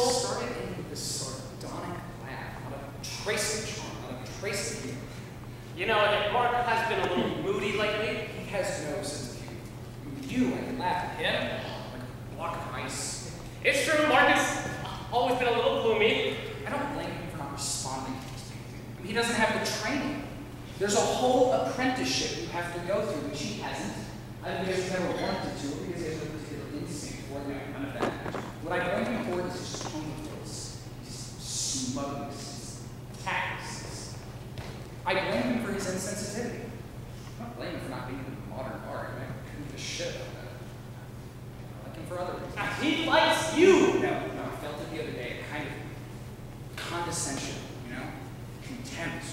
started in this sardonic laugh, not a trace of charm, not a trace of humor. You know, Mark has been a little moody lately. He has no sense of humor. I can laugh at him like a block of ice. It's true, Mark has always been a little gloomy. I don't blame him for not responding to his painting. I mean, he doesn't have the training. There's a whole apprenticeship you have to go through, which he hasn't. Either because he's never wanted to, or because he has no particular instinct for it. No, none of that. What I blame him for is his tone of voice, his smugness, his tactlessness. I blame him for his insensitivity. I don't blame him for not being into modern art. I couldn't give a shit about that. I like him for other reasons. He likes you! No, I felt it the other day, a kind of condescension, you know? Contempt,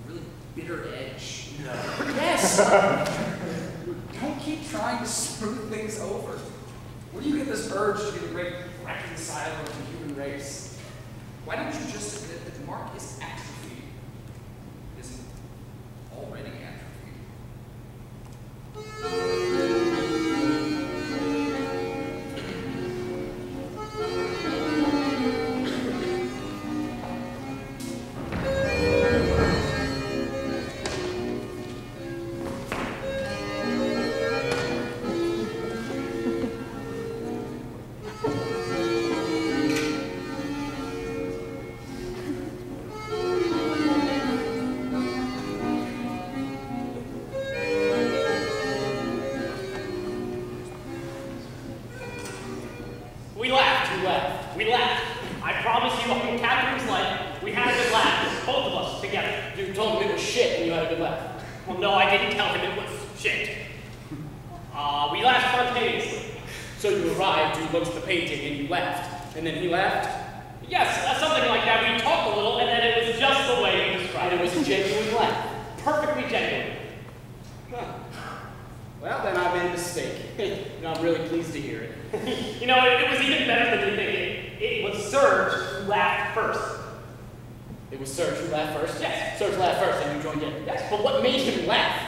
a really bitter edge. No. Yes! Don't keep trying to smooth things over. Where do you get this urge to be the great reconciler of the human race? Why don't you just admit that Mark is atrophied? Isn't already atrophied? We laughed. I promise you, on Catherine's life, we had a good laugh. Both of us, together. You told him it was shit and you had a good laugh. Well, no, I didn't tell him it was shit. We laughed spontaneously. So you arrived, you looked at the painting, and you laughed. And then he laughed? Yes, something like that. We talked a little, and then it was just the way you described And it. it was a genuine laugh. Perfectly genuine. Huh. Well, then I made a mistake. And I'm really pleased to hear it. You know, it was even better than you thinking. It was Serge who laughed first. It was Serge who laughed first? Yes. Serge laughed first and you joined in? Yes. But what made him laugh?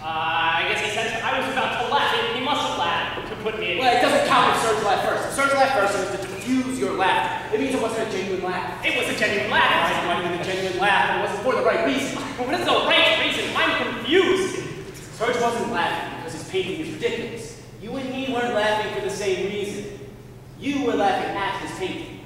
I guess he said I was about to laugh. He must have laughed to put me in. Well, it doesn't count if Serge laughed first. If Serge laughed first, it was to diffuse your laughter. It means it wasn't a genuine laugh. It was a genuine laugh. It might have been a genuine laugh, but it wasn't for the right reason. What is the right reason? I'm confused. Serge wasn't laughing because his painting is ridiculous. You and he weren't laughing for the same reason. You were laughing at his painting.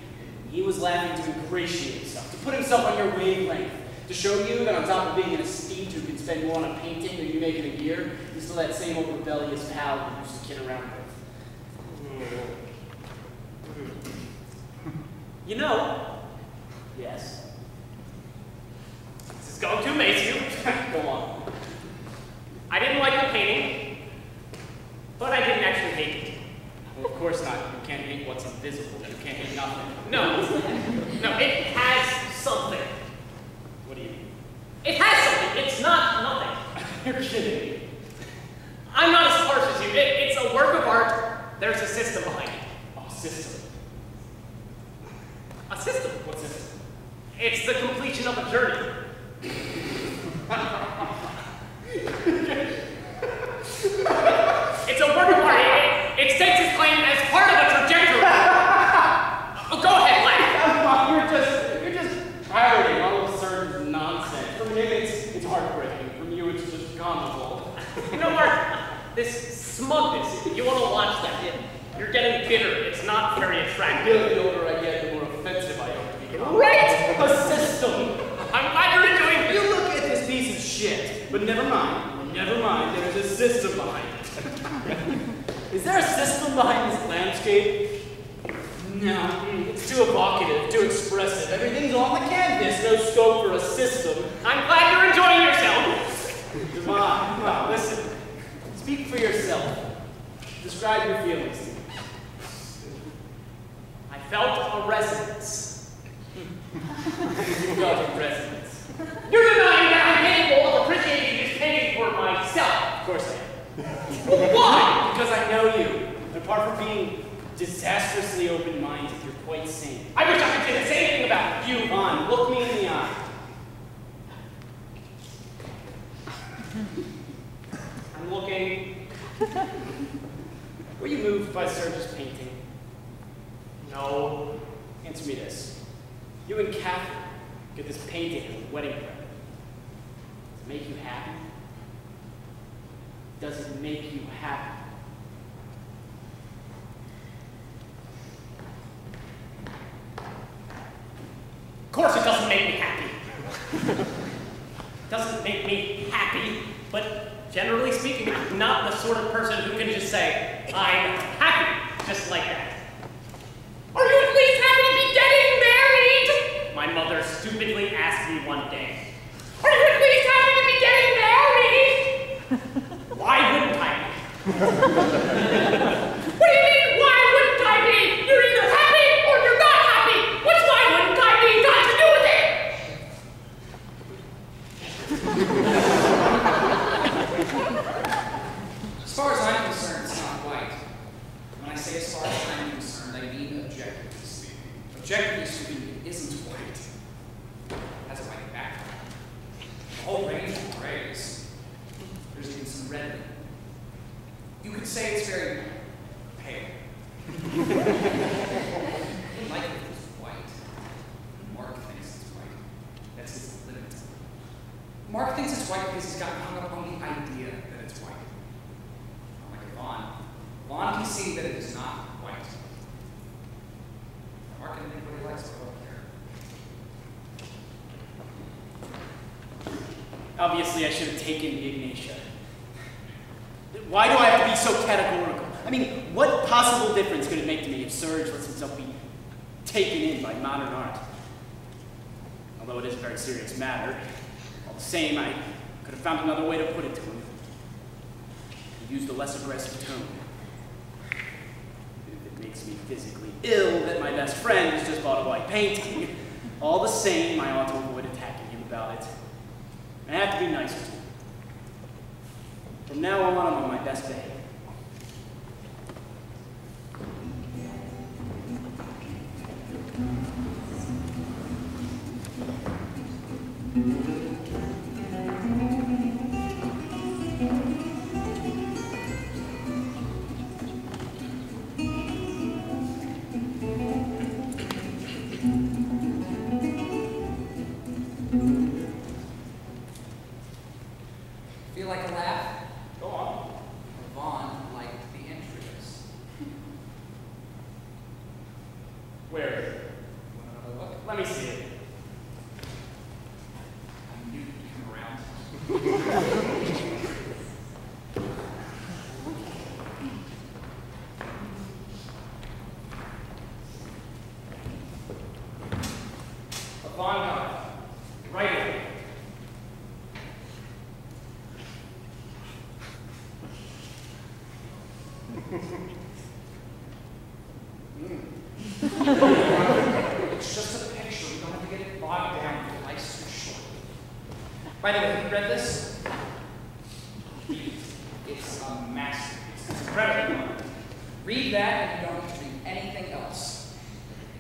He was laughing to ingratiate himself, to put himself on your wavelength, to show you that on top of being an esteemed who can spend more on a painting than you make in a year, he's still that same old rebellious pal you used to kid around with. You know, Yes? this is going to amaze you. Go on. I didn't like the painting, but I didn't actually hate it. Well, of course not. You can't hate what's invisible. You can't hate nothing. No, it has something. What do you mean? It has something. It's not nothing. You're kidding me. I'm not as harsh as you. It's a work of art. There's a system behind it. Oh, system. A system. What system? It's the completion of a journey. It's a work of art. It states its claim as part of a trajectory. Oh, go ahead, laugh. You're just parroting all of Serge's nonsense. From him, it's heartbreaking. From you, it's just comical. You know, Mark, this smugness, you want to watch that. You're getting bitter. It's not very attractive. The older I get, the more offensive I hope to become. Right! A system. I'm glad you're enjoying You look at this piece of shit, but never mind. There's a system behind it. Is there a system behind this landscape? No, it's too evocative, too expressive. Everything's on the canvas, no scope for a system. I'm glad you're enjoying yourself. Come on, listen. Speak for yourself. Describe your feelings to me. I felt a resonance. You felt a resonance. You're denying that I'm capable of appreciating this painting for myself. Of course I am. Why? Because I know you. And apart from being disastrously open-minded, you're quite sane. I wish I could say the same thing about you. Come on, look me in the eye. I'm looking. Were you moved by Serge's painting? No. Answer me You and Catherine get this painting as a wedding present. Does it make you happy? Does it make you happy? Of course it doesn't make me happy. Doesn't make me happy, but generally speaking, I'm not the sort of person who can just say, I'm happy, just like that. Are you at least happy to be getting married? My mother stupidly asked me one day. Are you at least happy to be getting married? Why wouldn't I be? What do you mean, why wouldn't I be? You're either happy or you're not happy. What's why wouldn't I be got to do with it? As far as I'm concerned, it's not white. When I say as far as I'm concerned, I mean objectively speaking. Objectively speaking, it isn't white. It has a white background. A whole range of grays. There's even some red in it. You could say it's very pale. I like it if it's white. Mark thinks it's white. That's his limit. Mark thinks it's white because he's gotten hung up on the idea that it's white. Unlike Vaughn. Vaun can see that it is not white. Mark can think what he likes, but I don't care. Obviously, I should have taken the Ignatia. Why do I have to be so categorical? I mean, what possible difference could it make to me if Serge lets himself be taken in by modern art? Although it is a very serious matter, all the same, I could have found another way to put it to him. I used a less aggressive tone. If it makes me physically ill that my best friend has just bought a white painting, all the same, I ought to avoid attacking him about it. I have to be nicer to him. From now on, I'm on my best behavior. Feel like a laugh? Go on. Vaughn liked the intros. Where is it? Want another look? Let me see it. I knew you'd come around. Avant-garde. Right away. It's just a picture. We don't have to get it bogged down if life's too short. By the way, have you read this? It's a masterpiece. It's incredible. Read that and you don't have to read anything else.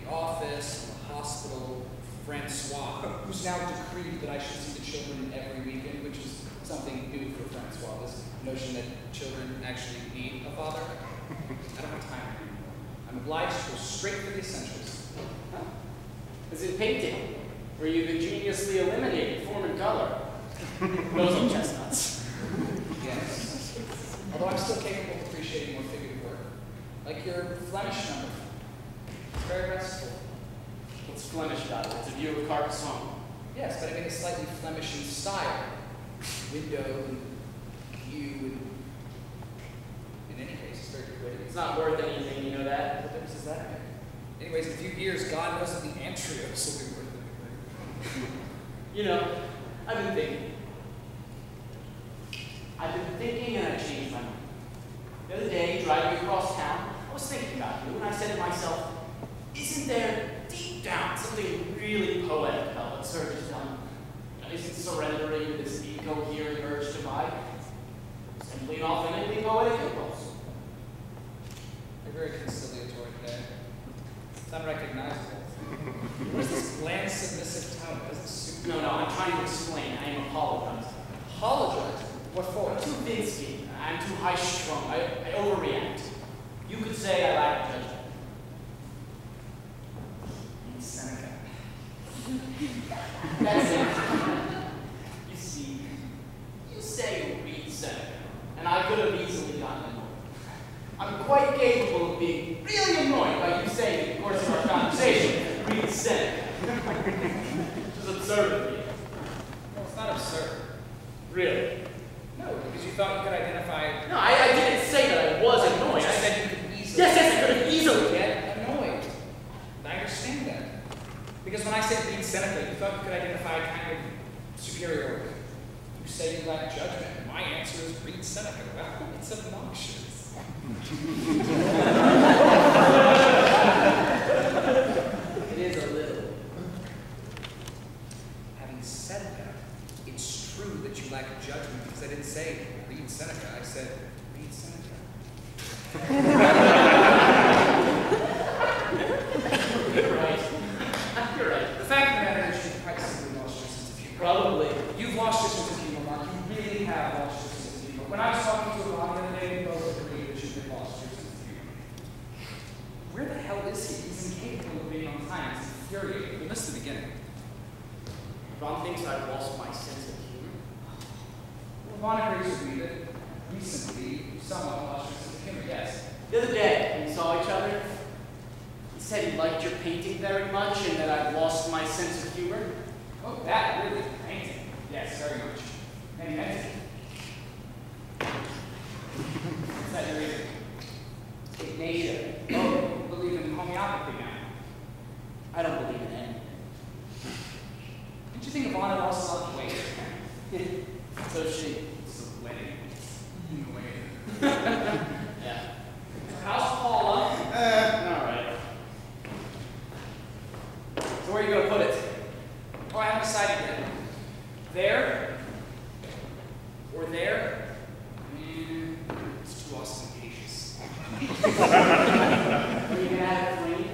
The office, the hospital, Francois, who's now decreed that I should see the children every weekend, which is something new for Francois, this notion that children actually need a father. I don't have time anymore. I'm obliged to go straight for the essentials. Huh? Is it painting? Where you've ingeniously eliminated form and color? Those are chestnuts. Yes. Although I'm still capable of appreciating more figurative work. Like your Flemish number. It's very restful. What's Flemish about it? It's a view of Carcassonne. Yes, but I mean it's slightly Flemish in style. Window and view and in any case, it's very pretty. It's not worth anything, you know that? What difference does that make? Anyways, in a few years, God knows that the Antrios will be worth anything. You know, I've been thinking. And I changed my mind. The other day, driving across town, I was thinking about you, and I said to myself, isn't there, deep down, something really poetic about what Serge has done? Isn't surrendering to this incoherent urge to buy simply an authentically poetic impulse? You're very conciliatory today. It's unrecognizable. Where's this bland, submissive tone? It doesn't suit No, I'm trying to explain. I am apologizing. Apologize? What for? I'm too thin-skinned. I'm too high-strung. I overreact. You could say I lack judgment. Seneca. absurd of me. Well, it's not absurd. Really? No, because you thought you could identify. No, I didn't say that I was annoyed. I I said said, you could easily. yes, I could have easily. Get annoyed. I understand that. Because when I said read Seneca, you thought you could identify kind of superiority. You say you lack judgment. My answer is read Seneca. Well, it's obnoxious. It is a little. Having said that, it's true that you lack judgment because I didn't say read Seneca. I said read Seneca. You're right. You're right. The fact of the matter is you've quite simply lost your sense of humor. Probably. You've lost your sense of humor, Mark. You really have lost your sense of humor. When I was talking to Ron the other day, we both agreed that you've lost your sense of humor. Where the hell is he? He's incapable of being on time. He's infuriating. We missed the beginning. Ron thinks I've lost my sense of humor. Well, Ron agrees with me that recently you somewhat lost your sense of humor, yes. The other day, when we saw each other, he said he liked your painting very much and that I've lost my sense of humor. Oh, that really painting. Yes, very much. And he meant it. What's that you're reading? Ignatia. Oh, you believe in homeopathy now? I don't believe in anything. Didn't you think Ivana also loved weight? So she. It's a wedding. Weight. Yeah. How's Paula? All right. So where are you going to put it? Oh, I haven't decided yet. There? Or there? It's too ostentatious. Are you going to have it clean?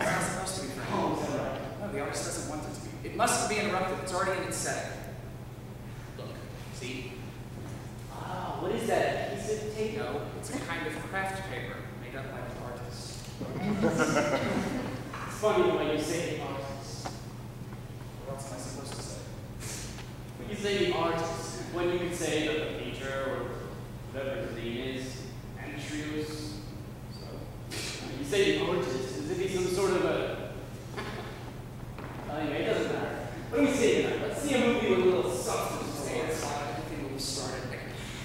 It's not supposed to be framed. Oh, is that right? No, the artist doesn't want it to be. It must be interrupted. It's already in its setting. Look, see? Ah, what is that? A piece of tape? No, it's a kind of craft paper made up by the artist. It's funny the way you say the artist. What else am I supposed to say? When you say the artist, when you could say the painter or whatever his name is, Antrius. So, you say the artist as if he's some sort of a. Anyway, it doesn't matter. What do we say tonight? Let's see a movie with a little substance to it. Everything will start.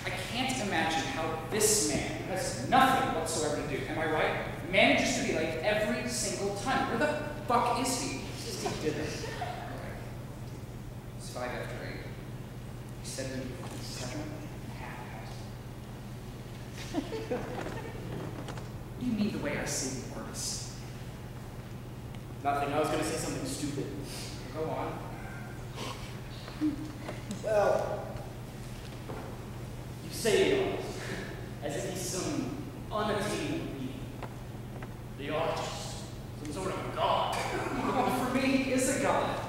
I can't imagine how this man, who has nothing whatsoever to do, am I right, manages to be like every single time. Where the fuck is he? Just keep doing it. Okay. It's 5 after 8. He said to me 7 and a half past. What do you mean the way I say the artist? Nothing. I was going to say something stupid. Go on. Well, you say the artist as if he's some unattainable being. The artist, some sort of a god. Oh, for me, he is a god.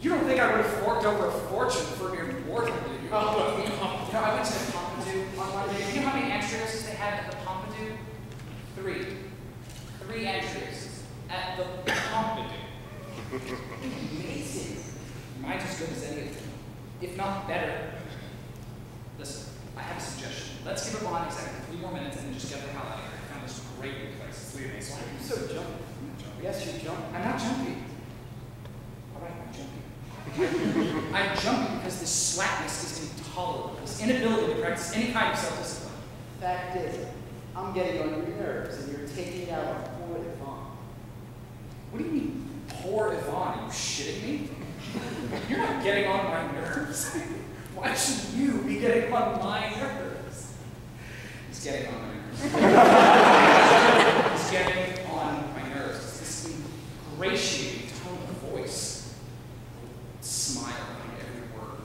You don't think I would have forked over a fortune for a mere mortal, do you? Oh, You know, I went to the Pompidou on Monday. Do you know how many Antrioses they had at the Pompidou? 3. 3 Antrioses at the Pompidou. Amazing. Mine's as good as any of them, if not better. Listen, I have a suggestion. Let's give it on exactly 3 more minutes and then just get the hell out of here. I found this great new place. It's leaving me. So You're so jumpy. I'm not jumpy. Yes, you're jumpy. I'm not jumpy. All right, I'm jumpy. I'm jumpy because this slackness is intolerable. This inability to practice any kind of self-discipline. Fact is, I'm getting on your nerves and you're taking it out on poor Yvonne. What do you mean, poor Yvonne? Are you shitting me? You're not getting on my nerves. Why should you be getting on my nerves? He's getting on my nerves. He's getting on my nerves. It's this ingratiating tone of voice. Smile behind every word.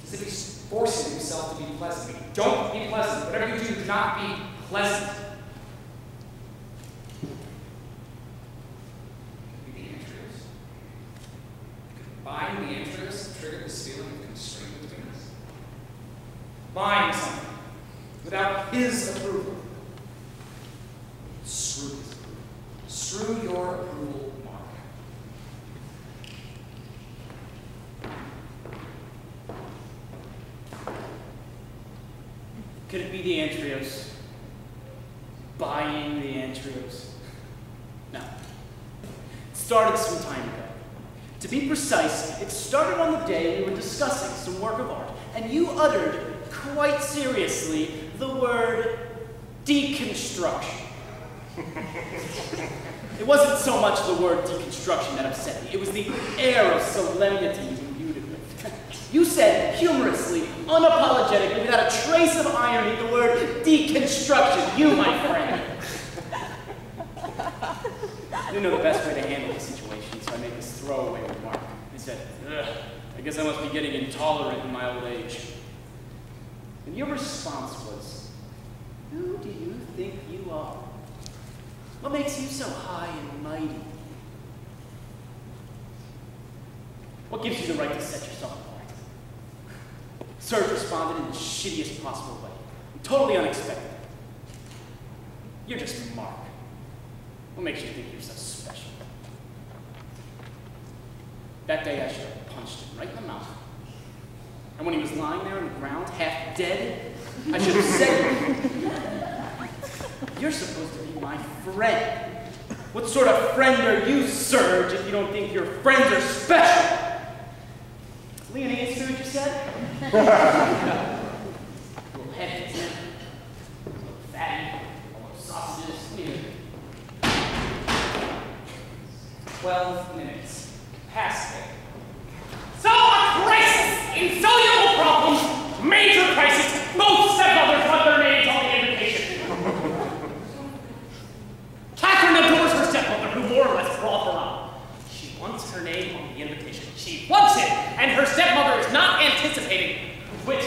As if he's forcing himself to be pleasant. Don't be pleasant. Whatever you do not be pleasant. Could be the Antrios. Could buying the Antrios trigger this feeling of constraint between us. Buying something without his approval. Screw his approval. Screw your approval, Mark. Could it be the Antrios? Buying the Antrios? No. It started some time ago. To be precise, it started on the day we were discussing some work of art, and you uttered, quite seriously, the word deconstruction. It wasn't so much the word deconstruction that upset me. It was the air of solemnity you imbued it with. You said, humorously, unapologetically, without a trace of irony, the word deconstruction. You, my friend. I didn't know the best way to handle the situation, so I made this throwaway remark. I said, "Ugh, I guess I must be getting intolerant in my old age." And your response was, "Who do you think you are? What makes you so high and mighty? What gives you the right to set yourself apart?" Serge responded in the shittiest possible way, totally unexpected. "You're just Mark. What makes you think you're so special?" That day I should have punched him right in the mouth. And when he was lying there on the ground, half dead, I should have said, "You're supposed to be my friend. What sort of friend are you, Serge, if you don't think your friends are special?" Leonie, is true what you said? A little heavy, isn't it? A little fatty, a little sausages. 12 minutes. Past it. So a crisis! Insoluble problems! Major crisis! Both stepmothers want their names on the invitation. Catherine adores her stepmother, who more or less brought her up. She wants her name on the invitation. She wants it! And her stepmother is not anticipating, which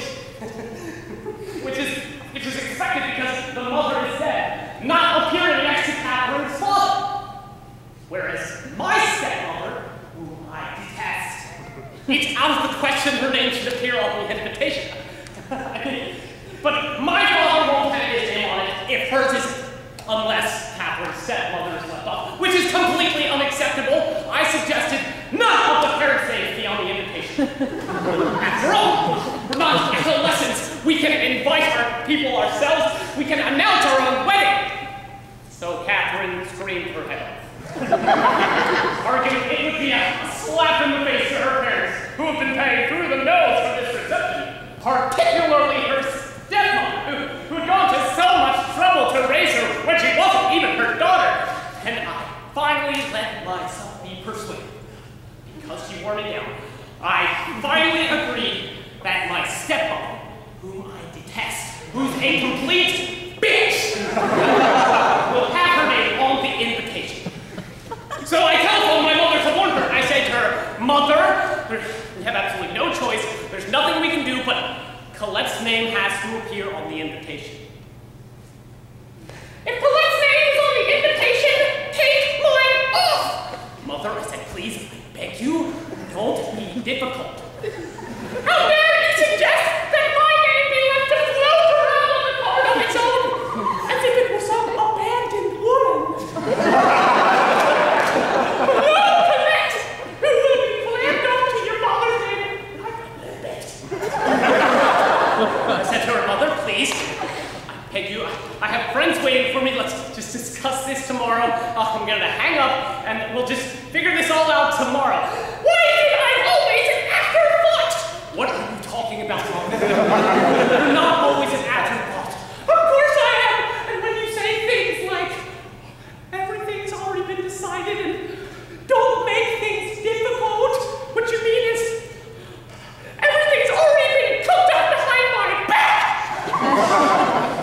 is expected because the mother is dead, not appearing next to Catherine's father. Whereas my stepmother, whom I detest, it's out of the question her name should appear on the invitation. But my father won't have his name on it if hers isn't, unless Catherine's stepmother is left off, which is completely unacceptable. I suggested none of the parents' names be on the invitation. After all, we're not adolescents. We can invite our people ourselves. We can announce our own wedding. So Catherine screamed her head off, arguing it would be a slap in the face to her parents, who have been paying through the nose for this reception, particularly her stepmother, who had gone to so much trouble to raise her when she wasn't even her daughter. And I finally let myself be persuaded. Because she wore me down, I finally agreed that my stepmother, whom I detest, who's a complete bitch, will have her name on the invitation. So I telephoned my mother to warn her. I said to her, "Mother, we have absolutely no choice. There's nothing we can do, but Colette's name has to appear on the invitation." "If Colette's name is on the invitation, take mine off!" "Mother," I said, "please, I beg you, don't be difficult." "How dare you suggest that my name be left to float around on the card of its own, as if it were some abandoned woman?" I said to her, "Mother, please, I beg you, I have friends waiting for me. Let's just discuss this tomorrow. I'm going to hang up, and we'll just figure this all out tomorrow." "Why did I always an afterthought?" "What are you talking about, Mom? You're not always an afterthought." "Of course I am. And when you say things like, everything's already been decided and don't make things difficult, what you mean is, everything's already been cooked up behind my back."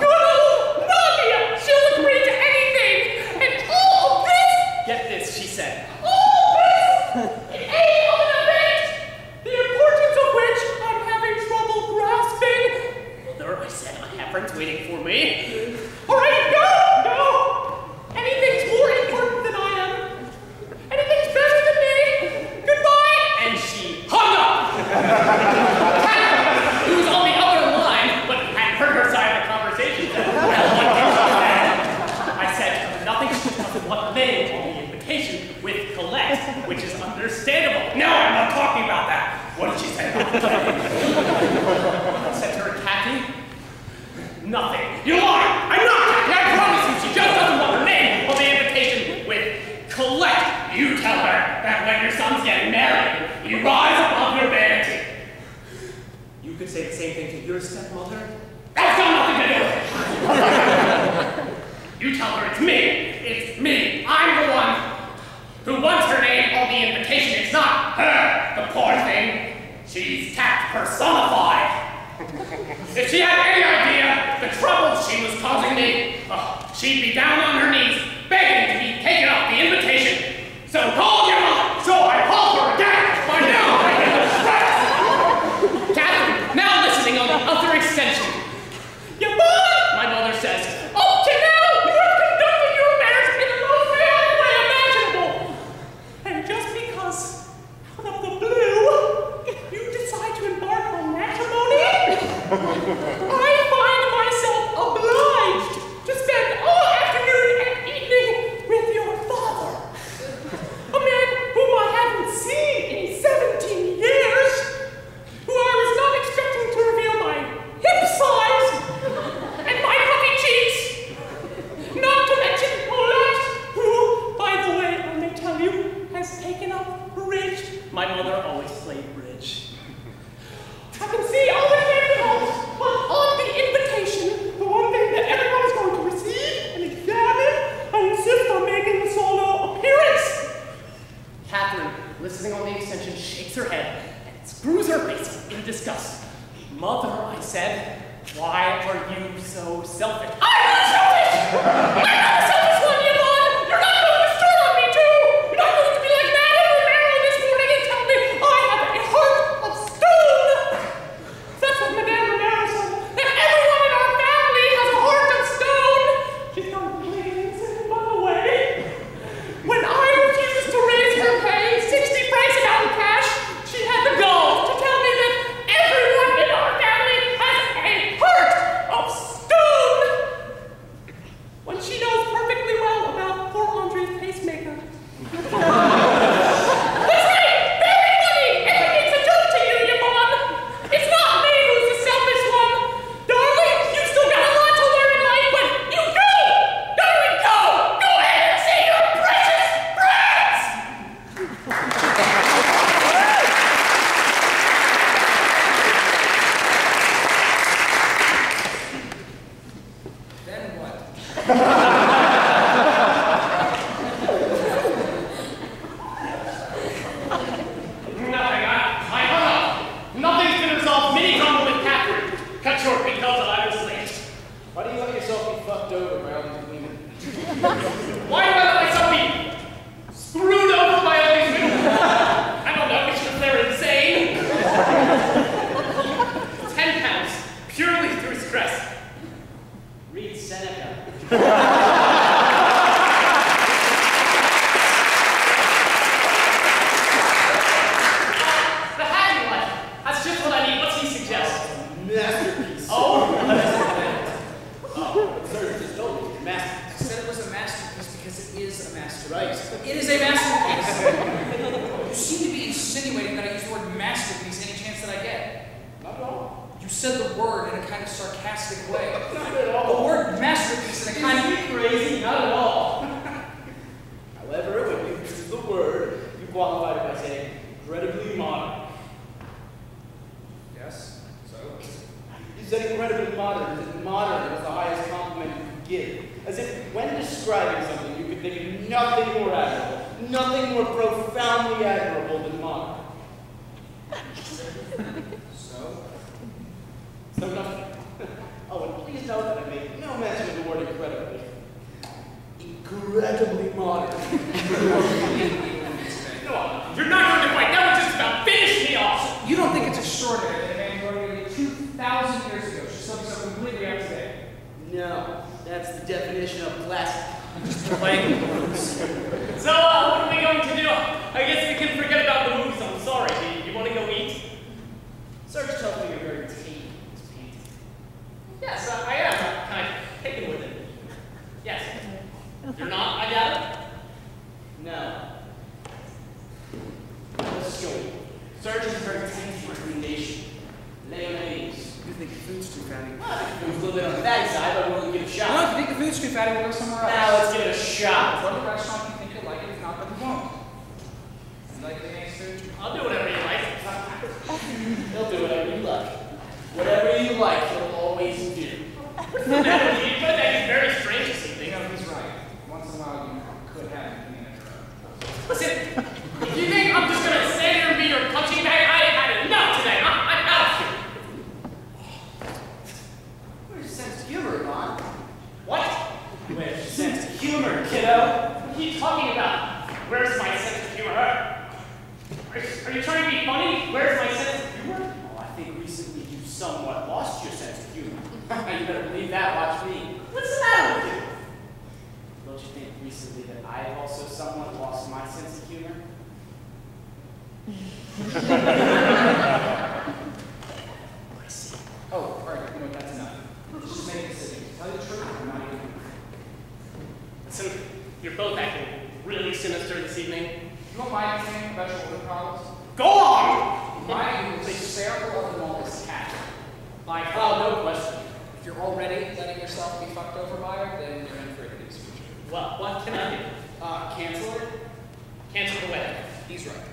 "Good old Nadia, she'll agree to anything, and all of this," get this, she said, "all this in aid of an event, the importance of which I'm having trouble grasping." "Mother," I said, "I have friends waiting for me." "All right, no, anything's more important than I am. Anything's better than me. Goodbye." And she hung up. Who was on the other line, but hadn't heard her side of the conversation. Well, what did she say? I said, "Nothing doesn't want name on the invitation with Colette," which is understandable. "No, I'm not talking about that." "What did she say about the name?" I said to her, "Kathy, nothing." "You lie! I'm not Kathy, I promise you. She just doesn't want her name on the invitation with say the same thing to your stepmother? That's got nothing to do with it! You tell her it's me! It's me! I'm the one who wants her name on the invitation. It's not her, the poor thing. She's tact personified. If she had any idea the troubles she was causing me, she'd be down on her knees, begging to be taken off the invitation. So call your mother. So I called her again. By now I get the stress. Catherine, now listening on the other extension. Your mother, my mother says, up to now you have conducted your affairs in the most chaotic way imaginable. And just because, out of the blue, you decide to embark on matrimony, I find myself obliged to spend all afternoon and evening with your father, a man whom I haven't seen in 17 years, who I was not expecting to reveal my hip size and my puffy cheeks, not to mention Paulette, who, by the way, I may tell you, has taken up bridge. My mother always played bridge. I can see all the candles, but on the invitation, the one thing that everyone is going to receive and examine, I insist on making a solo appearance. Catherine, listening on the extension, shakes her head and screws her face in disgust. Mother, I said, why are you so selfish? I'm not selfish! I'm not a selfish one, Yvonne! You're not going to start on me, too! You're not going to be like Madame Romero this morning and tell me I have a heart of stone! That's what Madame Romero said, that everyone in our family has a heart of stone! She's not completely insane, by the way. When I refused to raise her pay 60 francs an hour cash, she had the gall to tell me that everyone in our family has a heart of stone! When she knows perfectly well about poor Andre's pacemaker. That's right! Very funny! Everything's a joke to you, Yvonne! It's not me who's the selfish one! Darling, you still got a lot to learn in life, but you go! Darling, go! Go ahead and see your precious friends! Then what? Nothing. I hung up. Nothing's been resolved. Mini drama with Catherine. Cut short because I was late. Why do you let yourself be fucked over around the women? Why do I let myself be screwed over by all these women? I don't know because they're insane. 10 pounds, purely through stress. Read Seneca. The hanging life. That's just what I need. What's he suggest? Masterpiece. Oh, Sir, just told me. I Masterpiece. said it was a masterpiece because it is a masterpiece. Right. It is a masterpiece. You seem to be insinuating that I use the word masterpiece any chance that I get. Not at all. You said the word in a kind of sarcastic way. Not at all. The word masterpiece in a kind of... Crazy? Not at all. However, when you use the word, you qualify it by saying incredibly modern. Yes, so? You said incredibly modern, as if modern was the highest compliment you could give. As if when describing something, you could think of nothing more admirable, nothing more profoundly admirable than modern. So? So nothing. Oh, and please note that I made no mention of the word incredibly. Incredibly modern. no, you're not going to fight. That was just about finish me off. You don't think it's extraordinary that a man graduated 2,000 years ago should still be so completely up to date? No, that's the definition of classic. Just playing with words. So, what are we going to do? I guess we can forget about the movies. I'm sorry. Do you want to go eat? Serge tells me you're very taken with this painting. Yes, I am. I'm kind of taken with it. Yes. You're not, I gather? No. Let's go. Serge is a very tasty recommendation. Mayonnaise. You think the food's too fatty? I think it was a little bit on the fatty side, but we're willing to give it a shot. Well, if you think the food's too fatty, we'll go somewhere else. Now let's give it a shot. Go to the restaurant if you think you'll like it. If not, then we won't. You like the food? I'll do whatever you like. He'll do whatever you like. Whatever you like, he'll always do. What's the matter with you? But that is very strange to see. You know, he's right. Once in a while, you could have a manager. Listen, if you think I'm just going to stand here and be your punching bag, I have had enough today. I'm out of here. Where's your sense of humor, Yvonne? What? Where's your sense of humor, kiddo? What are you talking about? Where's my sense of humor? Are you trying to be funny? Where's my sense of humor? Oh, I think recently you've somewhat lost your sense of humor. You better believe that, watch me. What's the matter with you? Don't you think recently that I've also somewhat lost my sense of humor? I see. Oh, all right, you know, that's enough. Just make a decision. Tell you the truth, or not even. Listen, you're both acting really sinister this evening. You don't mind anything about your other problems? Go on! Mine is hysterical of them all is cat. Like, Oh, no question. if you're already letting yourself be fucked over by her, then you're in for a hideous future. Well, what can I do? Cancel it? Cancel the wedding. He's right.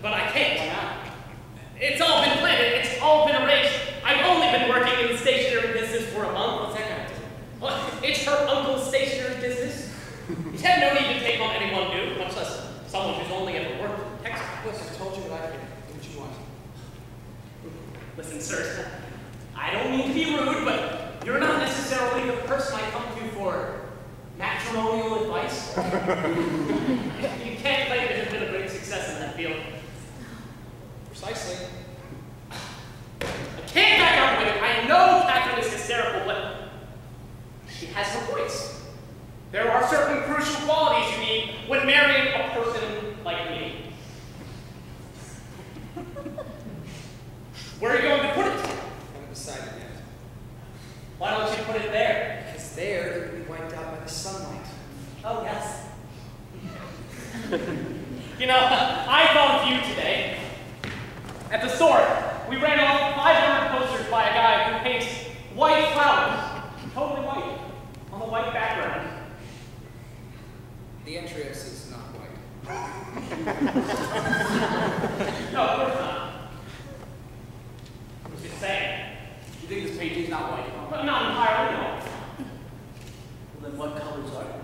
But I can't. Why not? It's all been planned. It's all been arranged. I've only been working in the stationery business for a month. What's that going to do? Well, it's her uncle's stationery business. He had no need to take on anyone new, much less someone who's only ever worked in textiles. Look, I told you what I did. Do what you want. Listen, sir, I don't mean to be rude, but you're not necessarily the person I come to for matrimonial advice. You can't claim there's been a great success in that field. Precisely. I can't back up with it. I know Catherine is hysterical, but she has her points. There are certain crucial qualities you need when marrying a person like me. Where are you going to put it? I haven't decided yet. Why don't you put it there? Because there, it would be wiped out by the sunlight. Oh, yes. You know, I thought of you today. At the store, we ran off 500 posters by a guy who paints white flowers, totally white, on the white background. The entrance is not white. No, of course not. I was just saying. You think this painting's not white, huh? But not entirely, no. Well, then what colors are they?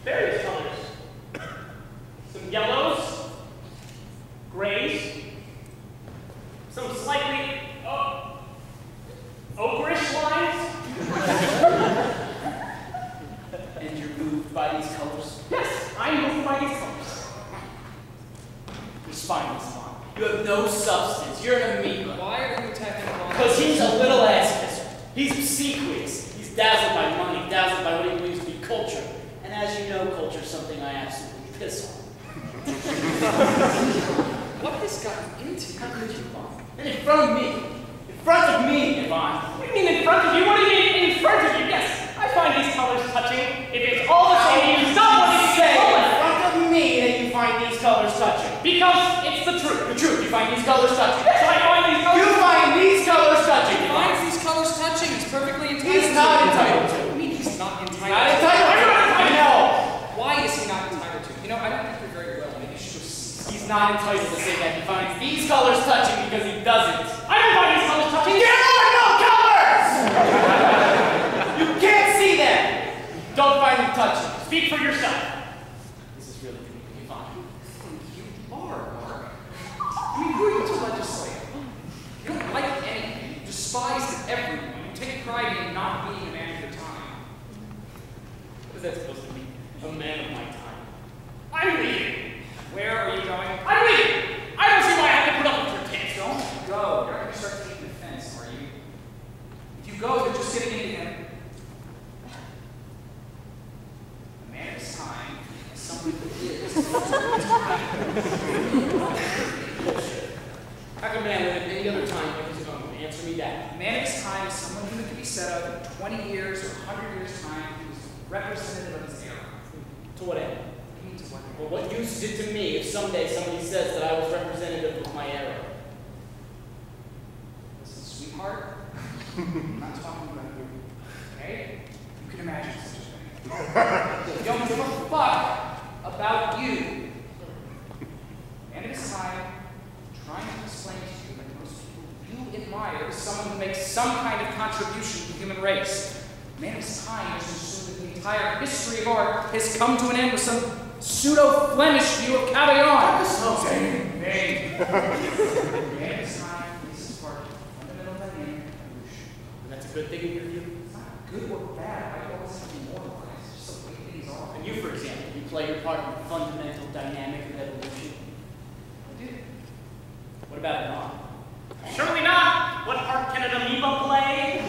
Various colors. Some yellows, grays, some slightly ochreish lines. And you're moved by these colors? Yes, I'm moved by these colors. You're spineless, Vaughn. You have no substance. You're an amoeba. Why are you attacking Vaughn? Because he's a little ass kisser. He's obsequious. He's dazzled by money, dazzled by what he believes to be culture. And as you know, culture is something I absolutely piss on. What has gotten into you? How could you, Vaughn? And in front of me. In front of me, Yvonne. What do you mean in front of you? What do you mean in front of you? Yes, I find these colors touching. If it's all the same, you stop what you say say. in front of me that you find these colors touching. Because it's the truth. The truth, you find these colors touching. Yes, I find these colors. You find these colors touching. He finds these colors touching. He's perfectly entitled to. He's not entitled to. What do you mean he's not entitled Not to? entitled to. I know. Why is he not entitled to? You know, I don't think you're very well. Maybe you should just... He's not entitled to say that he finds these colors touching because he doesn't. I don't find these colors touching. There are no colors! You can't see them. Don't find them touching. Speak for yourself. This is really going to be fun. You are, Mark. I mean, who are you to legislate? You don't like anything. You despise everyone. You take pride in not being a man of your time. What is that supposed to mean? A man of my time. I'm leaving. Where are you going? I'm leaving. I don't see why I have to put up with your kids. Don't go. You're not going to start taking offense, are you? If you go, you're just getting into him. A man of his time is someone who is. How can a man live at any other time but his own? Answer me that. A man of his time is someone who can be set up in 20 years or 100 years' time who is representative of his era. To what end? What do you mean to what? Well, what use is it to me if someday somebody says that I was representative of my era? Listen, sweetheart, I'm not talking about you, okay? You can imagine such a thing. Don't give a fuck about you. Man of his time, trying to explain to you someone who makes some kind of contribution to the human race. A man of his time has assumed that the entire history of art has come to an end with some pseudo-Flemish view of Cavaillon. Same name. A man of his time is his part of fundamental dynamic evolution. And that's a good thing in your view? It's not good or bad. I always have to be moralized. It's just the way things are. And you, for example, you play your part in the fundamental dynamic of evolution. I did. What about Iran? Surely not! What part can an amoeba play?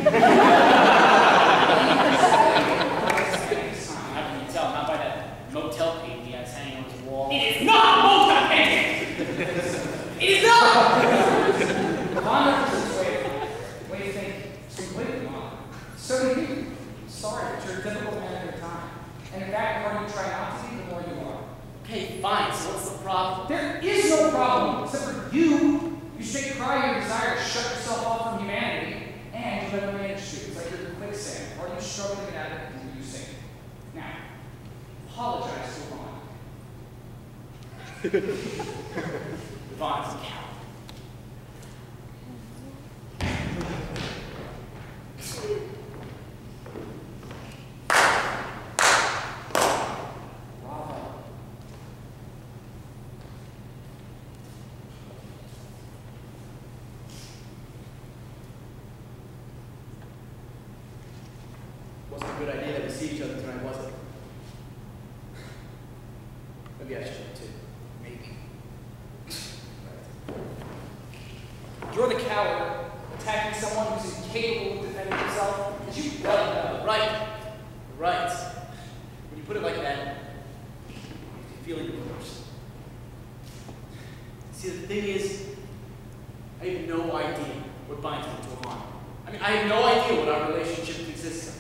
How can you tell? Not by that motel painting he has hanging on his wall. It is not motel painting! It is not! Modernism's way of thinking is completely modern. So do you. I'm sorry, but you're a difficult man at your time. And in fact, the more you try not to be, the more you are. Okay, fine. So what's the problem? There is no problem, except for you. You straight cry your desire to shut yourself off from humanity, and you live in the industry. It's like you're in quicksand. Or you struggle to get out of it until you sink. Now, apologize to Yvonne. Yvonne's a coward. Bravo. Wasn't a good idea that we see each other tonight, was it? Maybe I should too. Maybe. You're the coward attacking someone who's incapable of defending himself. As you well know. Right. Right. When you put it like that, you're feeling the worst. See, the thing is, I have no idea what binds me to Yvonne. I mean, I have no idea what our relationship consists of.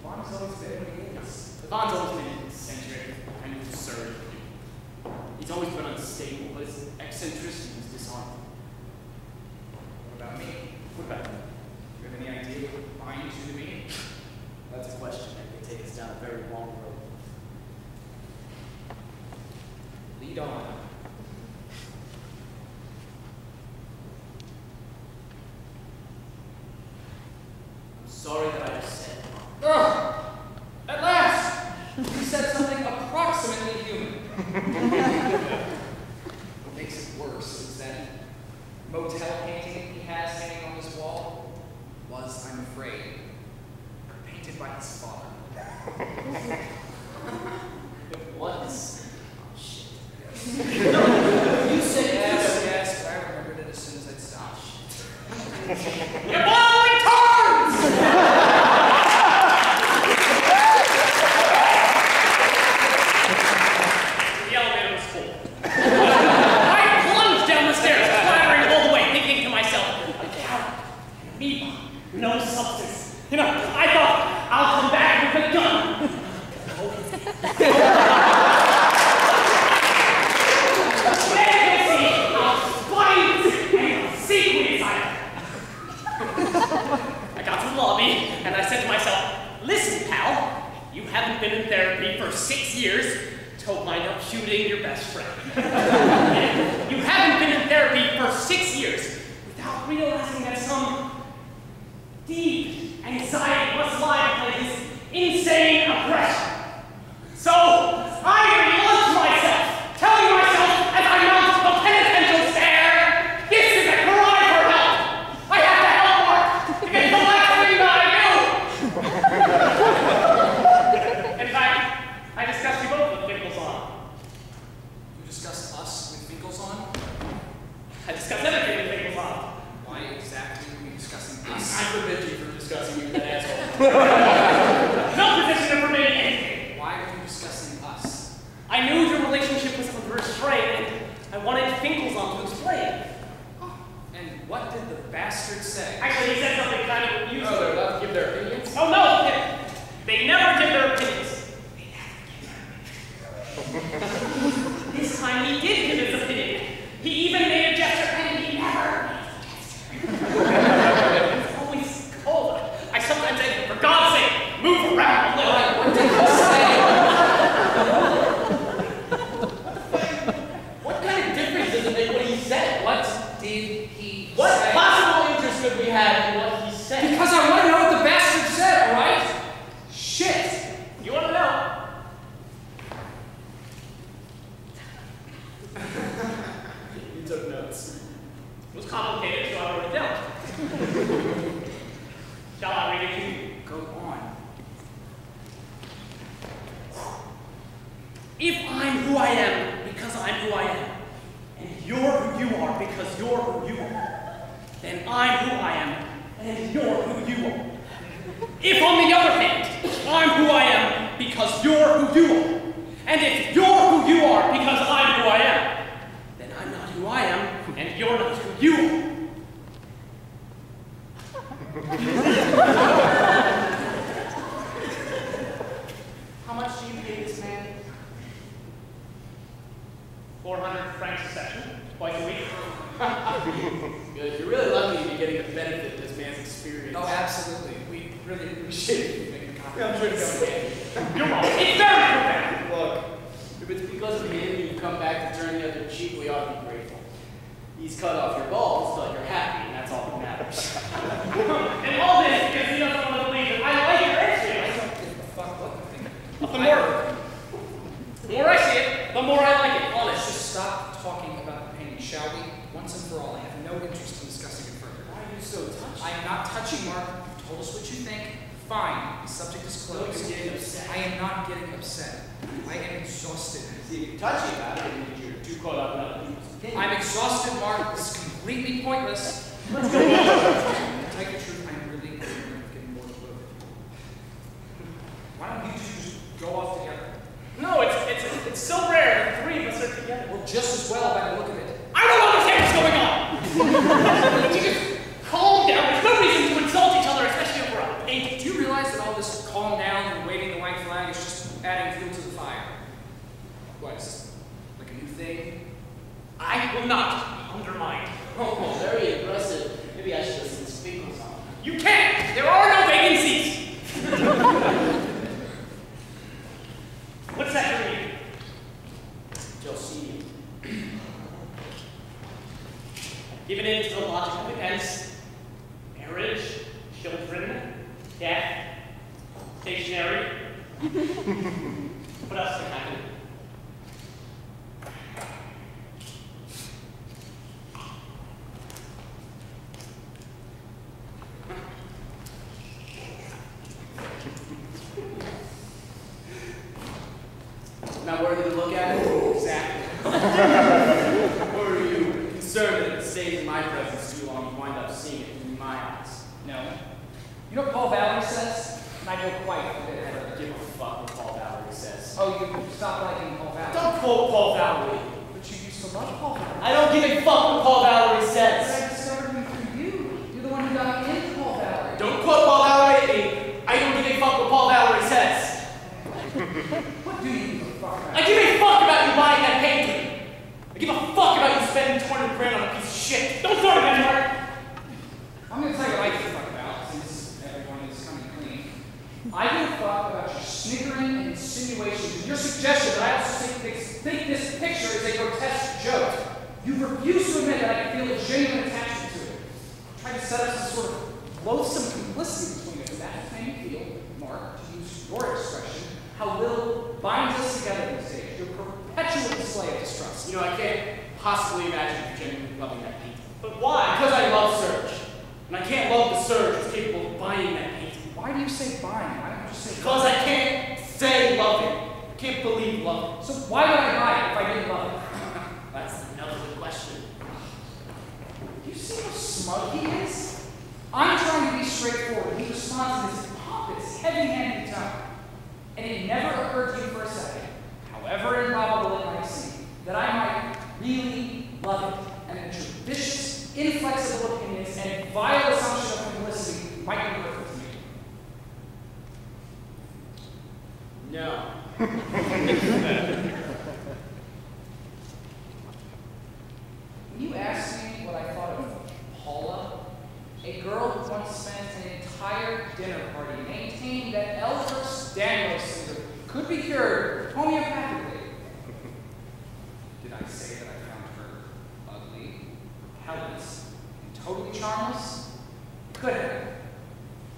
Yvonne's always been what he is. Yvonne's always been eccentric, kind of absurd. He's always been unstable, but his eccentricity is disarming. What about me? What about you? Do you have any idea what binds you to me? That's a question that could take us down a very long road. Lead on. I'm sorry that I just said. Ugh! At last! You said something approximately human. What makes it worse is that motel painting he has hanging on his wall was, I'm afraid, painted by his father. It was. Oh, shit. You said yes, but I remembered it as soon as I'd stopped. Your ball returns! The elevator was full. I plunged down the stairs, clattering all the way, thinking to myself, a coward, an amoeba, no substance. You know, I thought, I'll come back with a gun. I got to the lobby, and I said to myself, listen, pal, you haven't been in therapy for 6 years, don't mind up shooting your best friend. You haven't been in therapy for 6 years without realizing that some deep anxiety must lie behind this insane aggression. So, I relaunched myself, telling myself as I mount a penitential stare, this is a cry for help. I have to help Mark. It's the last thing that I do. In fact, I discussed you both with Pickles on. You discussed us with Finkel's on? I discussed everything with Pickles on. Why exactly were you discussing us? I forbid you from discussing me with that asshole. No position of forbidding anything. Why were you discussing us? I knew your relationship was under restraint, and I wanted Finkel's on to explain. And what did the bastard say? Actually, he said something kind of unusual. Oh, they're allowed to give their opinions? Oh no! They never give their opinions. This time he did give his opinion. He even made a gesture, and he never made a gesture. It's always cold. I sometimes say, for God's sake, move around a little. What did he say? What kind of difference does it make what he said? What did he What say? possible interest could we have in what he said. Because I want to know what the bastard said, alright? Shit! You want to know? You took notes. It was complicated, so I wrote it down. Shall I read it to you? Go on. If I'm who I am because I'm who I am, and you're who you are because you're who you are, then I'm who I am, and you're who you are. If, on the other hand, I'm who I am because you're who you are, and if you're who you are because I'm who I am, then I'm not who I am, and you're not who you are. How much do you pay this man? 400 francs a session, twice a week. Good. You're really lucky to be getting the benefit of this man's experience. Oh, absolutely. We really appreciate you making a copy. I'm sure it's okay. You're wrong. It's very profound. Look, if it's because of him you've come back to turn the other cheek, we ought to be grateful. He's cut off your balls, but you're happy, and that's all that matters. And all this because he doesn't want to believe that I like your I experience. don't give a fuck what you think. The more I see it, the more I like it. Let's Honest. just stop talking about the painting, shall we? Once and for all, I have no interest in discussing it further. Why are you so touchy? I am not touching, Mark. You've told us what you think. Fine. The subject is Look, closed. you're getting upset. I am not getting upset. I am exhausted. See, if you're touchy about it, it means you're too caught up in other people's opinions. I'm exhausted, Mark. This is completely pointless. Let's go. To tell you the truth, I'm really getting more fluid. Why don't you two just go off together? No, it's so rare that three of us are together. Well, just as well by the look of it. I don't understand what's going on. You just calm down. There's no reason to insult each other, especially over a painting. Do you realize that all this calm down and waving the white flag is just adding fuel to the fire? What, is this like a new thing? I will not be undermined. Oh, very aggressive. Maybe I should listen to Spiegel song. You can't. There are no vacancies. What's that for you? Josine. Given in to the logic of events, marriage, children, death, stationary. What else can happen? Not worthy to look at? Exactly. Or are you concerned that if it stays in my presence too long, you wind up seeing it through my eyes? No. You know what Paul Valery says? And I go quite a bit I further. don't give a fuck what Paul Valery says. Oh, you stop liking Paul Valery. Don't quote Paul Valery. But you used to love Paul Valery. I don't give a fuck what Paul Valery But says. I discovered him through you. You're the one who got me into Paul Valery. Don't quote Paul Valery at me. I don't give a fuck what Paul Valery says. What do you give a fuck about? I give a fuck about you buying that painting. I give a fuck about you spending 200 grand on a piece of shit. Don't start again, Mark. I'm going to tell you what I give a fuck about, since everyone is coming clean. I give a fuck about your sniggering and insinuations and your suggestion that I also think this picture is a grotesque joke. You refuse to admit that I can feel a genuine attachment to it. Try to set up some sort of loathsome complicity between us. That's how you feel, Mark, to use your expression, how little binds us together these days. Your perpetual display of distrust. You know, I can't possibly imagine you genuinely loving that painting. But why? Because I love Serge. And I can't love the Serge who's capable of buying that painting. Why do you say buying? Why don't you just say Because I can't say loving. I can't believe loving. So why would I buy it if I didn't love it? That's another good question. Do you see how smug he is? I'm trying to be straightforward. He responds in this pompous, heavy-handed tone. And it never occurred to you for a second, however improbable it might seem, that I might really love it, and that your vicious, inflexible opinions and vile assumption of complicity might be perfect to me. No. When you asked me what I thought of Paula, a girl who once spent an entire dinner party maintaining that Ehlers-Danlos syndrome could be cured homeopathically, did I say that I found her ugly, repellent, and totally charmless? Could have.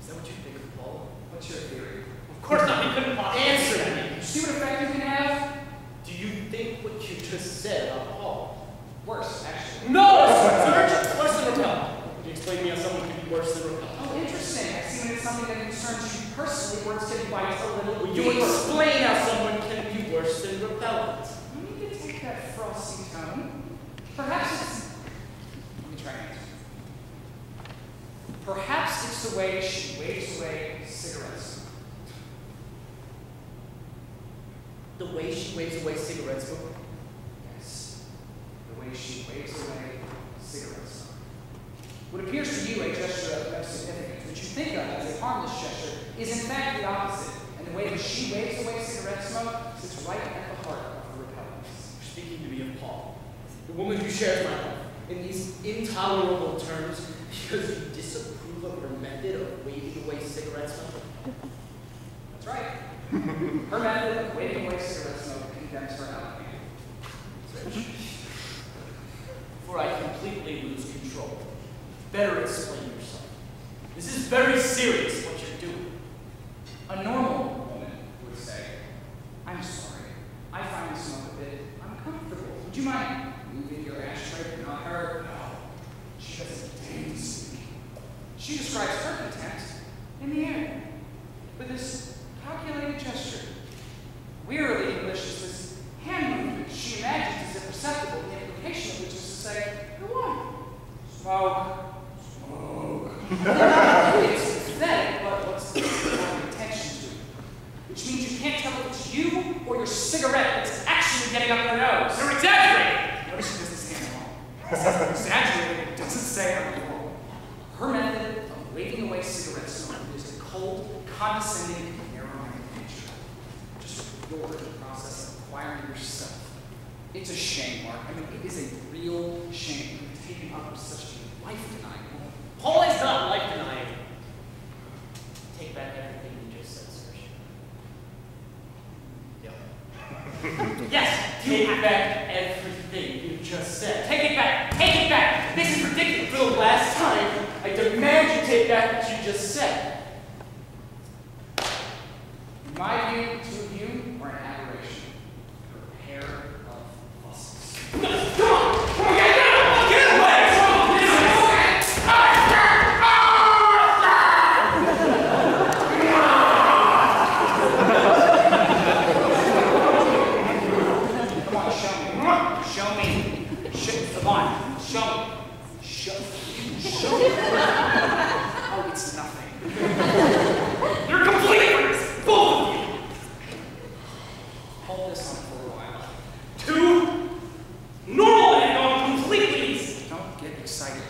Is that what you think of Paula? What's your theory? Of course not. He couldn't possibly Answer that. me. You see what effect you can have? Do you think what you just said about Paula? Worse, actually. No! Worse than repellent. Can you explain to me how someone can be worse than repellent? Oh, interesting. I see when it's something that concerns you personally, words can bite a little Will you deeper. explain how someone can be worse than repellent? You can take that frosty tone. Perhaps it's... Let me try and answer. Perhaps it's the way she waves away cigarettes. The way she waves away cigarette smoke? Yes. The way she waves away cigarettes. What appears to you a gesture of significance, which you think of as a harmless gesture, is in fact the opposite. And the way that she waves away cigarette smoke sits right at the heart of her repellence. You're speaking to me of Paul, the woman who shares my life, in these intolerable terms because you disapprove of her method of waving away cigarette smoke? That's right. Her method of waving away cigarette smoke condemns her out. Before I completely lose control, better explain yourself. This is very serious what you're doing. A normal woman would say, I'm sorry, I find this smoke a bit uncomfortable. Would you mind moving your ashtray? Not her. No. She doesn't dance. She describes her contempt in the air with this calculated gesture. Wearily malicious, this hand movement she imagines is imperceptible, the implication of which is to say, go on. Smoke. Smoke. It's pathetic, but what's the attention to? Which means you can't tell if it's you or your cigarette that's actually getting up her nose. You're exaggerating! Notice she doesn't say I'm wrong. It says exaggerated, it doesn't say I'm wrong. Her method of waving away cigarette smoke is a cold, condescending, narrowing nature. Just ignore the process of acquiring yourself. It's a shame, Mark. I mean, it is a real shame taking up such a life-denying woman. Paul is not life denying. Take back everything you just said, Serge. Yep. Yes, Take back everything you just said. Take it back! Take it back! This is ridiculous! For the last time, I demand you take back what you just said. In my view, the two of you are an aberration. You're a pair of fossils. Come on! Come on, get out! Get away! Come on, show me. Show me. Come on, show me. Show me. Oh, it's nothing. You're complete! Both of you! Hold this on for a while. Two normal men gone completely. Don't get excited.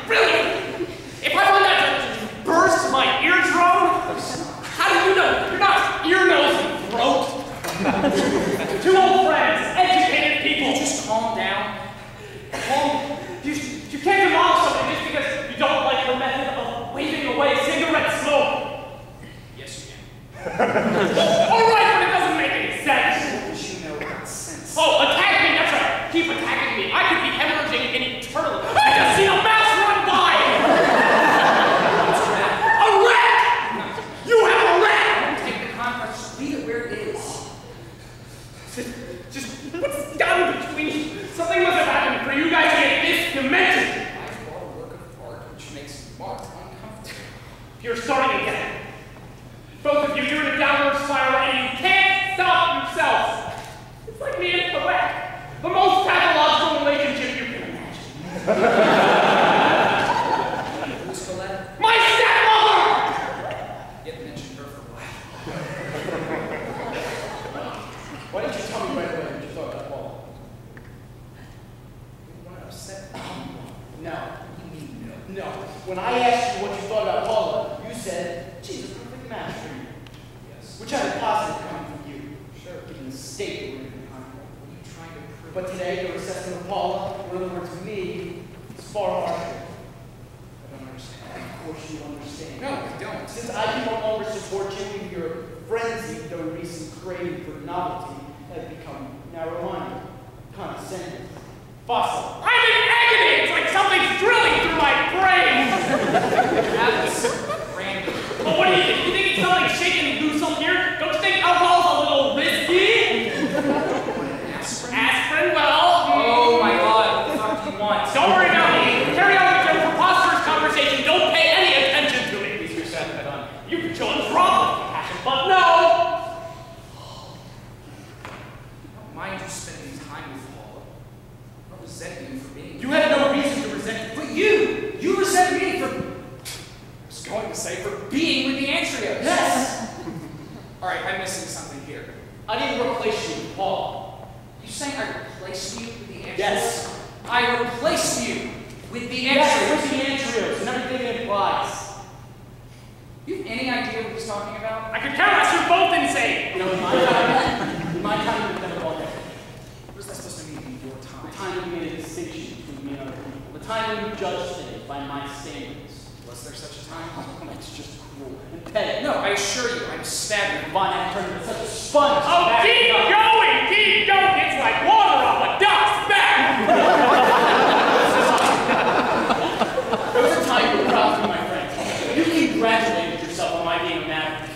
Brilliant! If I found out to burst my eardrum, how do you know? You're not ear, nose, and throat. Two old friends, educated people. Just calm down. You can't demolish something just because you don't like the method of waving away cigarette smoke. Yes, you can. All right, but it doesn't make any sense. What you know about sense. Oh, attack me! That's right. Keep attacking me. I could be hemorrhaging in eternally. I just seen a mouse run by. A rat! You have a rat! Don't take the conference. Leave it where it is. Just what's down between you? Something must have happened for you guys to get this dimension. I bought a work of art which makes Mark uncomfortable. You're starting again. Both of you, you're in a downward spiral and you can't stop yourselves. It's like me and Colette. The most pathological relationship you can imagine. Who's Colette? My stepmother! Get mentioned her for a while. Why didn't you tell me right away what you thought about Paul? You want to upset me? No. What do you mean, no? No. When I asked you what you thought about Paula, you said, she's a perfect match for you. Yes. Which had a positive coming from you. Sure. Given the state we're in. What are you trying to prove? But today, your assessment of Paula, or in other words, me, is far harsher. I don't understand. Of course you understand. No, I don't. Since I can no longer support you in your frenzy, though recent craving for novelty has become narrow-minded, condescending, fossil. I'm an agony! It's like something's drilling through my brain! Alice, Randy. Well, what do you think? You think it's something shaking loose on here? Don't you think alcohol's a little risky? Aspirin, well... Oh my God, what the fuck do you want? Don't worry about me. Carry on with your preposterous conversation. Don't pay any attention to me. Please yourself, Madonna. You can show us wrong, but no! I don't mind you spending time with Paula. I don't resent you for being. You had no reason to resent me. But you resent me for. I was going to say for being with the Antrios. Yes! All right, I'm missing something here. I didn't replace you with Paul. You saying I replaced you with the Antrios? Yes. I replaced you with the Antrios. Yes, with the Antrios and everything it implies. You have any idea what he's talking about? I could count us, you're both insane! You know, in my time, you've never gone there. What is that supposed to mean in your time? The time when you made a distinction between me and other people. The time when you judged things by my standards. Was there such a time? Oh, that's just cruel and petty. No, I assure you, I'm staggered. Vaughn had turned into such a sponge. Oh, keep going! Keep going! It's like water off a duck's back! There was a time you were proud of me, my friend. You congratulated yourself on my being a maverick.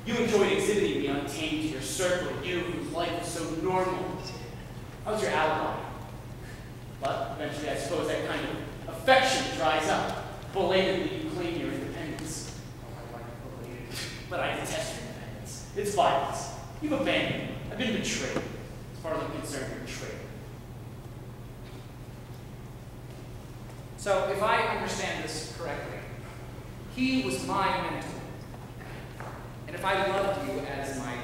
You enjoyed exhibiting me untamed to your circle, you whose life was so normal. I was your ally. But eventually, I suppose that kind of affection dries up. Belatedly, you claim your independence. Oh, I like belated. But I detest your independence. It's violence. You've abandoned me. I've been betrayed. As far as I'm concerned, you're a traitor. So, if I understand this correctly, he was my mentor. And if I loved you as my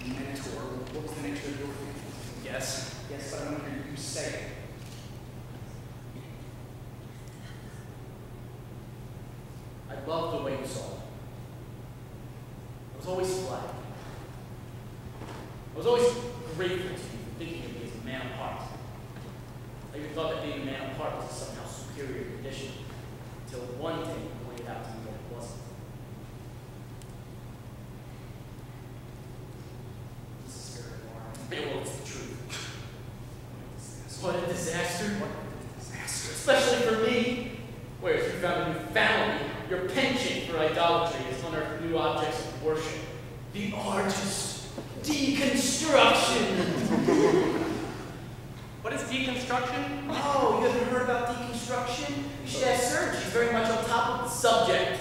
mentor, what was the nature of your feelings? Yes, but I want to hear you say it. I loved the way you saw it. I was always flattered. I was always grateful to you for thinking of me as a man apart. I even thought that being a man apart was a somehow superior condition, until one day you pointed out to me that it wasn't. This is very alarming. Yeah, well, it's the truth. What a disaster. What a disaster. Especially for me. Whereas you found a new family, your penchant for idolatry has unearthed new objects of worship. The artist. Deconstruction. What is deconstruction? Oh, you haven't heard about deconstruction? You should ask Serge. She's very much on top of the subject.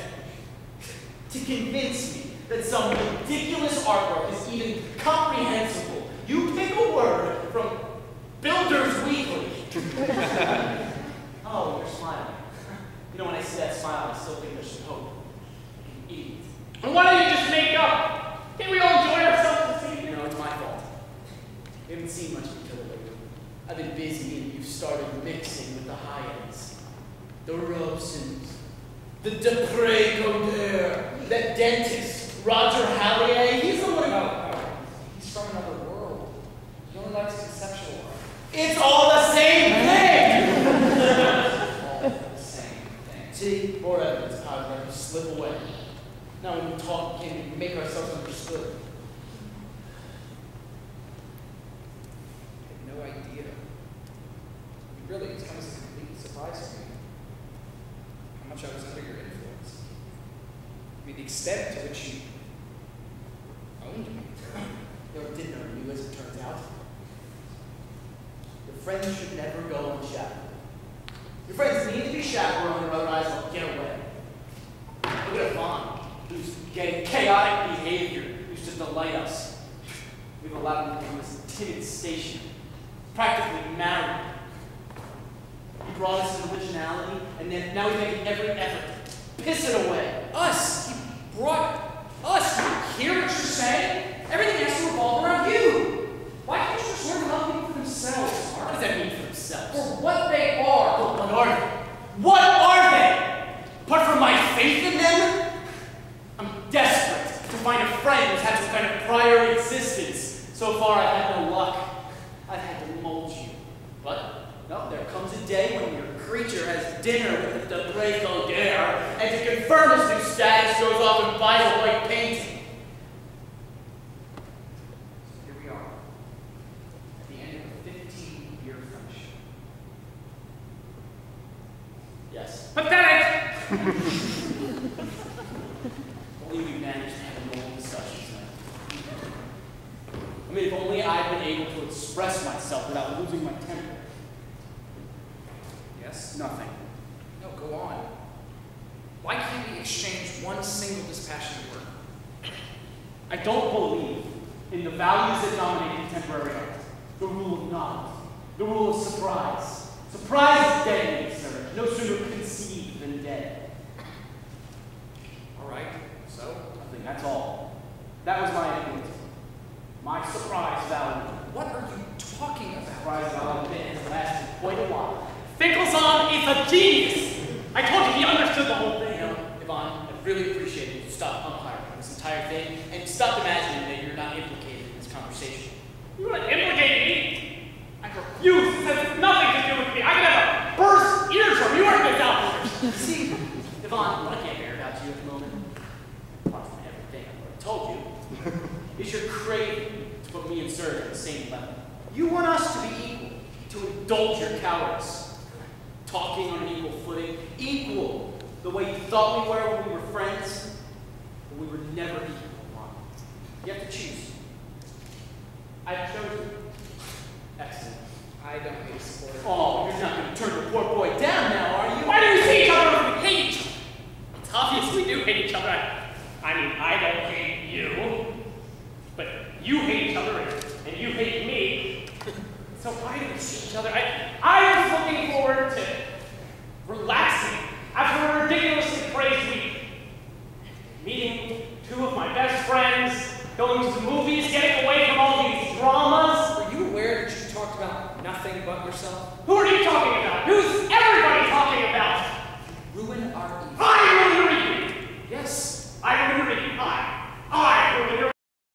To convince me that some ridiculous artwork is even comprehensible, you pick a word from Builders Weekly. Oh, you're smiling. You know, when I see that smile, I still think there's some hope. Like an idiot. And why don't you just make up? Can't we all enjoy ourselves this evening? No, it's my fault. We haven't seen much of each other lately. I've been busy and you've started mixing with the high ends. The Robsons, the Depre-Goder, that dentist, Roger Hallier. He's the one who... He's from another world. He only likes conceptual art. It's all the same thing! All the same thing. See, more evidence of how I'd rather slip away. Now when we talk again, we can make ourselves understood. I had no idea. Really, it's come as a complete surprise to me how much I was under your influence. I mean, the extent to which you owned me. Never did know you, as it turns out. Your friends should never go unshackled. Your friends need to be chaperoned, or otherwise they'll get away. Look at Vaughn, whose chaotic behavior used to delight us. We've allowed him to become this timid station, practically married. He brought us an originality, and then now he's making every effort to piss it away. Us! He brought us! Do you hear what you're saying? Everything has to revolve around you! Why can't you just learn to love people for themselves, Mark? What does that mean for themselves? For what they are! What are they? What are they? Apart from my faith in them? I'm desperate to find a friend who's had some kind of prior existence. So far, I've had no luck. I've had to mold you. But, no, there comes a day when your creature has dinner with the Depre-Goder, and to confirm his new status, goes off and buys a white painting. Here we are, at the end of a 15-year friendship. Only we managed to have a normal discussion tonight. I mean, if only I'd been able to express myself without losing my temper. Yes? Nothing. No, go on. Why can't we exchange one single dispassionate word? I don't believe in the values that dominate contemporary art. The rule of novelty, the rule of surprise. Surprise is dead, sir. No sooner conceived than dead. All right, so? Nothing, that's all. That was my input. My surprise value. What are you talking about? Surprise value has lasted quite a while. Finkelson is a genius! I told you he understood the whole thing. You know, Yvonne, I really appreciate it if you stop umpiring this entire thing and stop imagining that you're not implicated in this conversation. You want to implicate me? I refuse. This has nothing to do with me. I could have a burst eardrum. You aren't this outdoors. See, Yvonne, what I can't bear about you at the moment, apart from everything I've already told you, is your craving to put me and Serge at the same level. You want us to be equal, to indulge your cowardice. Talking on an equal footing, equal the way you thought we were when we were friends, but we were never equal, Ron. You have to choose. I've chosen. Excellent. I don't hate support. Oh, you're not going to turn the poor boy down now, are you? Why do we see each other when we hate each other? It's obvious we do hate each other. I mean, I don't hate you, but you hate each other and you hate me. So why do we see each other? I was looking forward to relaxing after a ridiculously crazy week. Meeting two of my best friends, going to the movies, getting away from all these dramas. Are you aware that you talked about nothing but yourself? Who are you